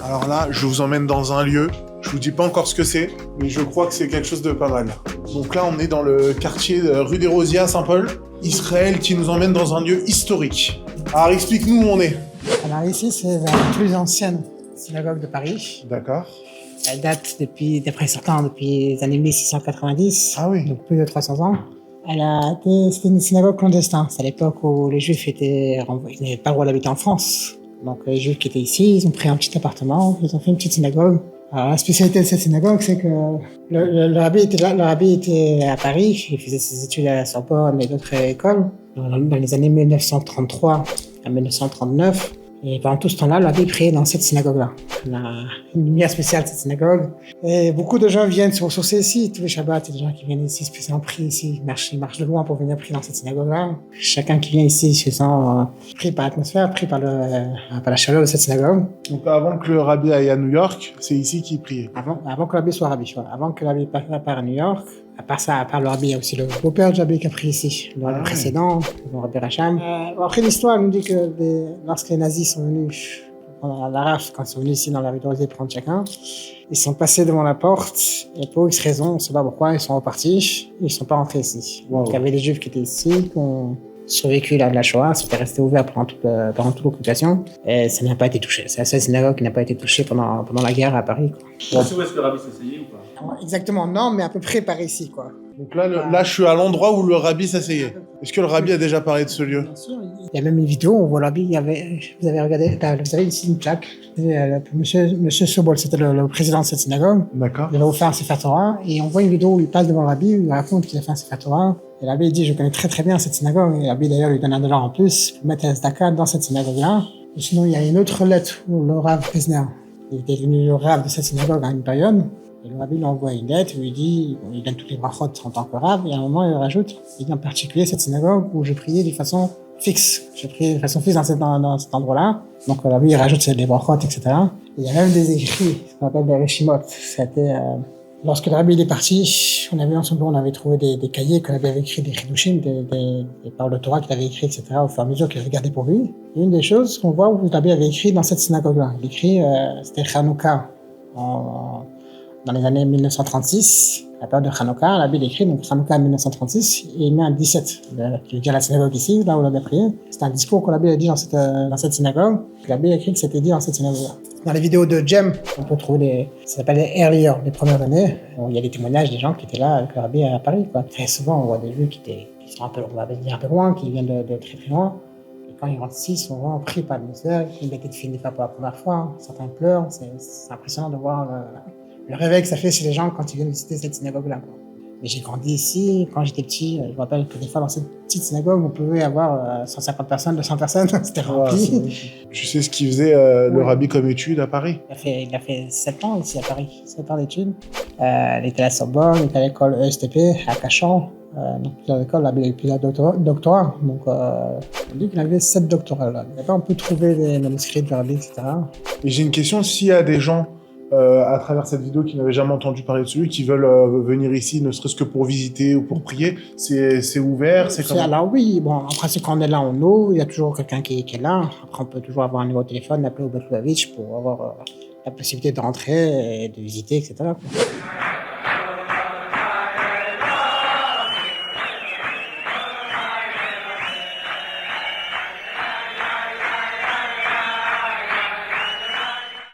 Alors là, je vous emmène dans un lieu. Je vous dis pas encore ce que c'est, mais je crois que c'est quelque chose de pas mal. Donc là, on est dans le quartier de rue des Rosiers à Saint-Paul. Israël qui nous emmène dans un lieu historique. Alors explique-nous où on est. Alors ici, c'est la plus ancienne synagogue de Paris. D'accord. Elle date d'après certains, depuis les années 1690. Ah oui. Donc plus de 300 ans. C'était une synagogue clandestine. C'est à l'époque où les Juifs ils n'avaient pas le droit d'habiter en France. Donc les Juifs qui étaient ici, ils ont pris un petit appartement, ils ont fait une petite synagogue. Alors la spécialité de cette synagogue, c'est que le rabbi était là, le rabbi était à Paris, il faisait ses études à la Sorbonne et d'autres écoles dans les années 1933 à 1939. Et pendant tout ce temps-là, le rabbi priait dans cette synagogue-là. On a une lumière spéciale de cette synagogue. Et beaucoup de gens viennent se ressourcer ici. Tous les Shabbats, il y a des gens qui viennent ici spécialement prier ici. Ils marchent de loin pour venir prier dans cette synagogue-là. Chacun qui vient ici se sent pris par l'atmosphère, pris par la chaleur de cette synagogue. Donc avant que le rabbi aille à New York, c'est ici qu'il priait. Avant que le rabbi soit rabbi, voilà. Avant que le rabbi parte à New York. À part le rabbi, il y a aussi le beau-père du rabbi qui a pris ici, le rabbi précédent, le rabbi Racham. Après, l'histoire nous dit que lorsque les nazis sont venus pendant la rafle, quand ils sont venus ici dans la rue de Rosiers prendre chacun, ils sont passés devant la porte, et pour X raisons, on ne sait pas pourquoi, ils sont repartis, ils ne sont pas rentrés ici. Wow. Donc il y avait des Juifs qui étaient ici, qui ont survécu là de la Shoah, c'était resté ouvert pendant toute l'occupation, et ça n'a pas été touché. C'est la seule synagogue qui n'a pas été touchée pendant la guerre à Paris, quoi. Tu sais où est-ce que le rabbi s'asseyait ou pas? Exactement, non, mais à peu près par ici, quoi. Donc là, je suis à l'endroit où le rabbi s'asseyait. Est-ce que le rabbi a déjà parlé de ce lieu? Bien sûr, il y a même une vidéo où on voit le rabbi, vous avez regardé, vous avez ici une plaque. Monsieur Sobol, c'était le président de cette synagogue. D'accord. Il avait offert un Sefer Torah, et on voit une vidéo où il passe devant le rabbi, où il raconte qu'il a fait un Sefer Torah. Et le rabbi dit, je connais très très bien cette synagogue. Et le rabbi d'ailleurs lui donne $1 en plus pour mettre un tzedaka dans cette synagogue-là. Et sinon, il y a une autre lettre où le Rav Pesner, il était devenu le Rav de cette synagogue à une période. Et le rabbi lui envoie une lettre où il dit, il donne toutes les brachot en tant que Rav, et à un moment il rajoute, il dit en particulier cette synagogue où je priais de façon fixe. Je priais de façon fixe dans cet endroit-là. Donc le rabbi il rajoute les brachot, etc. Et il y a même des écrits, ce qu'on appelle des reshimot. C'était, lorsque le rabbi il est parti, on avait trouvé des cahiers qu'on avait écrits, des chidushim, des paroles de Torah qu'il avait écrits, etc. au fur et à mesure qu'il avait gardé pour lui. Et une des choses qu'on voit où le rabbi avait écrit dans cette synagogue-là, il écrit, c'était Hanouka, dans les années 1936, la période de Hanouka, la Bible écrit, donc Hanouka 1936, et il met un 17, qui veut dire la synagogue ici, là où on a prié. C'est un discours que la Bible a dit dans cette synagogue, la Bible écrit que c'était dit dans cette synagogue. Dans les vidéos de Jem, on peut trouver ça s'appelle les earlier, les premières années, où il y a des témoignages des gens qui étaient là avec le rabbi à Paris, quoi. Très souvent, on voit des Juifs qui sont un peu, on va dire un peu loin, qui viennent de très très loin. Et quand ils rentrent ici, ils sont vraiment pris par l'atmosphère, ils mettent des films des fois pour la première fois, certains pleurent, c'est impressionnant de voir le réveil que ça fait chez les gens quand ils viennent visiter cette synagogue-là, quoi. Mais j'ai grandi ici, quand j'étais petit, je me rappelle que des fois dans cette petite synagogue, on pouvait avoir 150 personnes, 200 personnes, c'était rempli. Tu sais ce qu'il faisait le rabbi comme étude à Paris? Il a fait 7 ans ici à Paris, 7 ans d'études. Il était à la Sorbonne, il était à l'école ESTP, à Cachan. Donc dans l'école, il a eu plusieurs doctorats. Donc on dit qu'il avait 7 doctorats là. Là, on peut trouver des manuscrits de rabbi, etc. Et j'ai une question, s'il y a des gens à travers cette vidéo qui n'avaient jamais entendu parler de celui, qui veulent venir ici, ne serait-ce que pour visiter ou pour prier, c'est ouvert, c'est comment? Alors oui, bon, en principe quand on est là, on ouvre, il y a toujours quelqu'un qui est là. Après on peut toujours avoir un numéro de téléphone, appeler au Betlouavitch pour avoir la possibilité de rentrer et de visiter, etc.